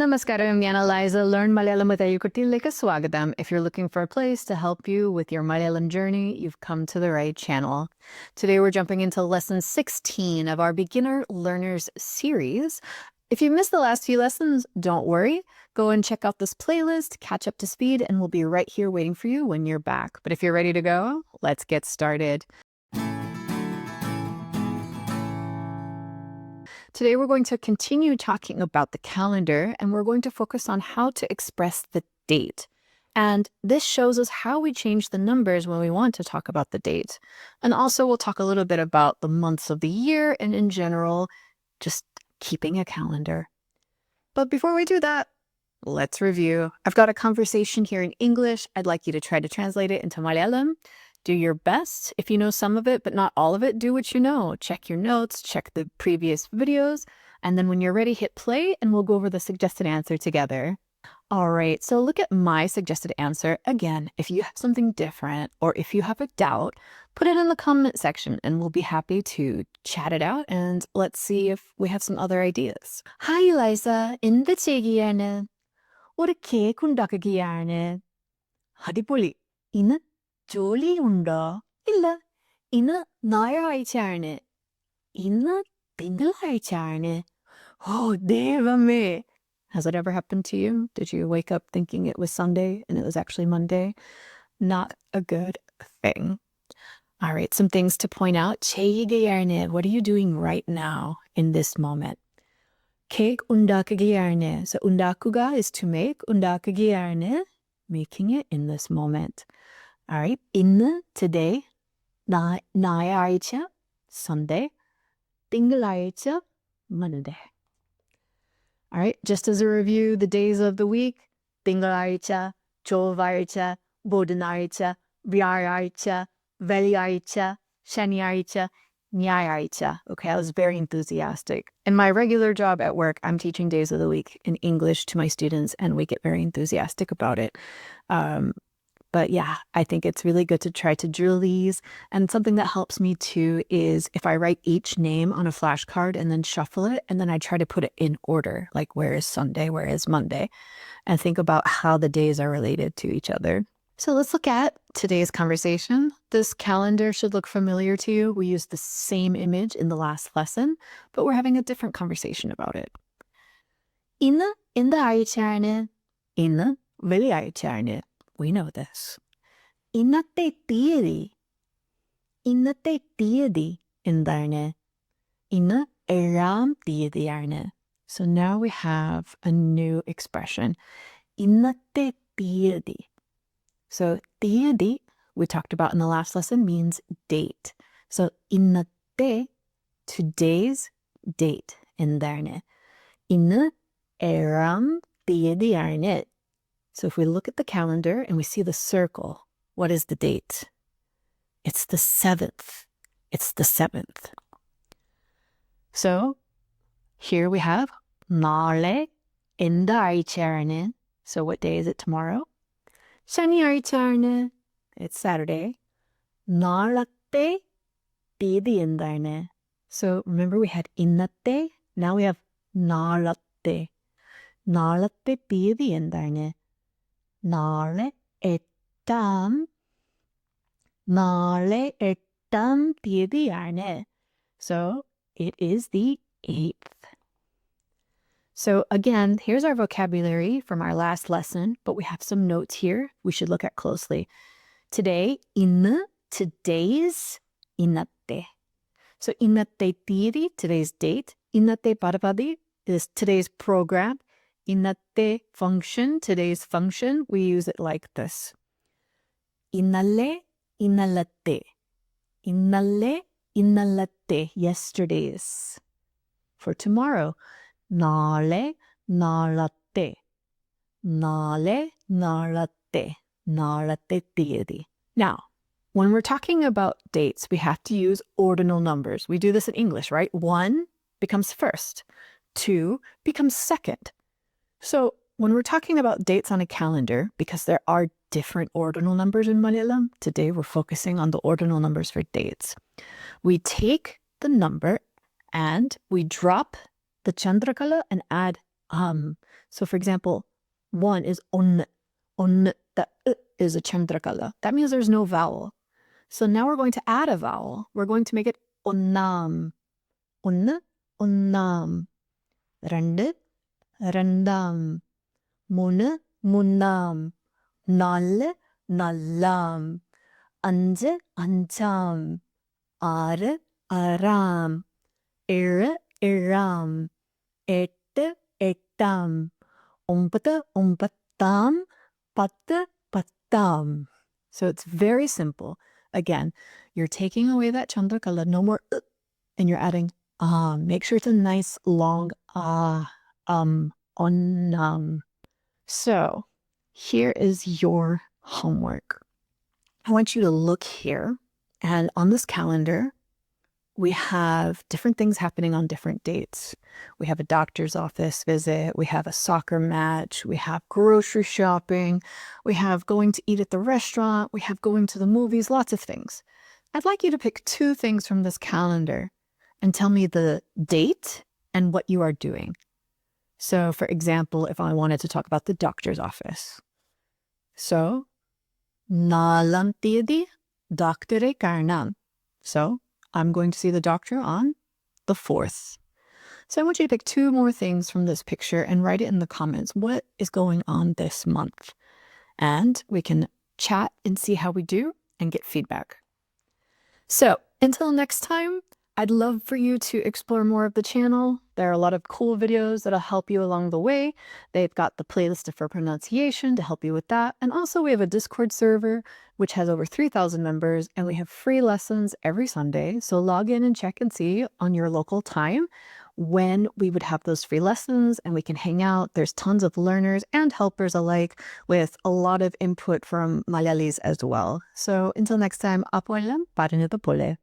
Namaskaram, ഞാൻ Eliza. Learn Malayalam with Ayukutilike Swagatham. If you're looking for a place to help you with your Malayalam journey, you've come to the right channel. Today we're jumping into lesson 16 of our Beginner Learners series. If you missed the last few lessons, don't worry. Go and check out this playlist, catch up to speed, and we'll be right here waiting for you when you're back. But if you're ready to go, let's get started. Today, we're going to continue talking about the calendar, and we're going to focus on how to express the date. And this shows us how we change the numbers when we want to talk about the date. And also, we'll talk a little bit about the months of the year and, in general, just keeping a calendar. But before we do that, let's review. I've got a conversation here in English. I'd like you to try to translate it into Malayalam. Do your best. If you know some of it, but not all of it, do what you know. Check your notes, check the previous videos, and then when you're ready, hit play, and we'll go over the suggested answer together. All right, so look at my suggested answer. Again, if you have something different or if you have a doubt, put it in the comment section, and we'll be happy to chat it out, and let's see if we have some other ideas. Hi, Eliza. എന്ത് ചെയ്യുകയാണ്? ഒരു cake ഉണ്ടാക്കുകയാണ്. അടിപൊളി. ഇന്ന് ജോലിയുണ്ടോ? ഇല്ല. ഇന്ന് ഞായറാഴ്ചയാണ്. ഇന്ന് തിങ്കളാഴ്ചയാണ്. Oh, ദൈവമേ. Has it ever happened to you? Did you wake up thinking it was Sunday and it was actually Monday? Not a good thing. All right, some things to point out. ചെയ്യുകയാണ്. What are you doing right now in this moment? Cake ഉണ്ടാക്കുകയാണ്. So ഉണ്ടാക്കുക is to make. ഉണ്ടാക്കുകയാണ്, making it in this moment. All right, ഇന്ന്, today, ഞായറാഴ്ച, Sunday, തിങ്കളാഴ്ച, Monday. All right, just as a review, the days of the week, തിങ്കളാഴ്ച, ചൊവ്വാഴ്ച, ബുധനാഴ്ച, വ്യാഴാഴ്ച, വെള്ളിയാഴ്ച, ശനിയാഴ്ച, ഞായറാഴ്ച. Okay, I was very enthusiastic. In my regular job at work, I'm teaching days of the week in English to my students, and we get very enthusiastic about it. But yeah, I think it's really good to try to drill these. And something that helps me too is if I write each name on a flashcard and then shuffle it, and then I try to put it in order, like where is Sunday, where is Monday, and think about how the days are related to each other. So let's look at today's conversation. This calendar should look familiar to you. We used the same image in the last lesson, but we're having a different conversation about it. ഇന്ന് എന്താഴ്ചയാണ്? ഇന്ന് വെള്ളിയാഴ്ചയാണ്. We know this. ഇന്നത്തെ തീയതി. ഇന്നത്തെ തീയതി എന്താണ്? ഇന്ന് 7-ാം തീയതിയാണ്. So now we have a new expression. ഇന്നത്തെ തീയതി. So തീയതി, we talked about in the last lesson, means date. So ഇന്നത്തെ, today's date എന്താണ്? ഇന്ന് 7-ാം തീയതിയാണ്. So if we look at the calendar and we see the circle, what is the date? It's the 7th. It's the 7th. So here we have നാളെ എന്താഴ്ചയാണ്? So what day is it tomorrow? ശനിയാഴ്ചയാണ്. It's Saturday. നാളത്തെ തീയതി എന്താണ്? So remember we had ഇന്നത്തെ, now we have നാളത്തെ. നാളത്തെ തീയതി എന്താണ്? നാളെ 8-ാം തീയതിയാണ്. So it is the 8th. So again, here's our vocabulary from our last lesson, but we have some notes here we should look at closely. Today, ഇന്ന്, today's, ഇന്നത്തെ. So ഇന്നത്തെ തീയതി, today's date. ഇന്നത്തെ പദപതി is today's program. ഇന്നത്തെ function, today's function, we use it like this. ഇന്നലെ, ഇന്നലത്തെ. ഇന്നലെ, ഇന്നലത്തെ, yesterday's. For tomorrow, നാളെ, നാളത്തെ. നാളെ, നാളത്തെ. നാളത്തെ തീയതി. Now, when we're talking about dates, we have to use ordinal numbers. We do this in English, right? 1 becomes first. 2 becomes second. So when we're talking about dates on a calendar, because there are different ordinal numbers in Malayalam, today we're focusing on the ordinal numbers for dates. We take the number and we drop the chandrakala and add So for example, 1 is on. On, the is a chandrakala. That means there's no vowel. So now we're going to add a vowel. We're going to make it onnam. On, onnam. Rand, randam. Mun, munnam. Nal, nallam. Anj, anjam. Ar, aram. Ir, iram. Et, etam. Ompat, ompattam. Pat, pattam. So it's very simple. Again, you're taking away that chandrakala, no more and you're adding make sure it's a nice long onnam. So here is your homework. I want you to look here, and on this calendar, we have different things happening on different dates. We have a doctor's office visit, we have a soccer match, we have grocery shopping, we have going to eat at the restaurant, we have going to the movies, lots of things. I'd like you to pick 2 things from this calendar and tell me the date and what you are doing. So for example, if I wanted to talk about the doctor's office. So, nalam tiyadi doctore karnam. So, I'm going to see the doctor on the 4th. So I want you to pick 2 more things from this picture and write it in the comments. What is going on this month? And we can chat and see how we do and get feedback. So until next time, I'd love for you to explore more of the channel. There are a lot of cool videos that'll help you along the way. They've got the playlist for pronunciation to help you with that. And also we have a Discord server, which has over 3,000 members, and we have free lessons every Sunday. So log in and check and see on your local time when we would have those free lessons and we can hang out. There's tons of learners and helpers alike with a lot of input from Malayalis as well. So until next time, apoylam, parinito pole.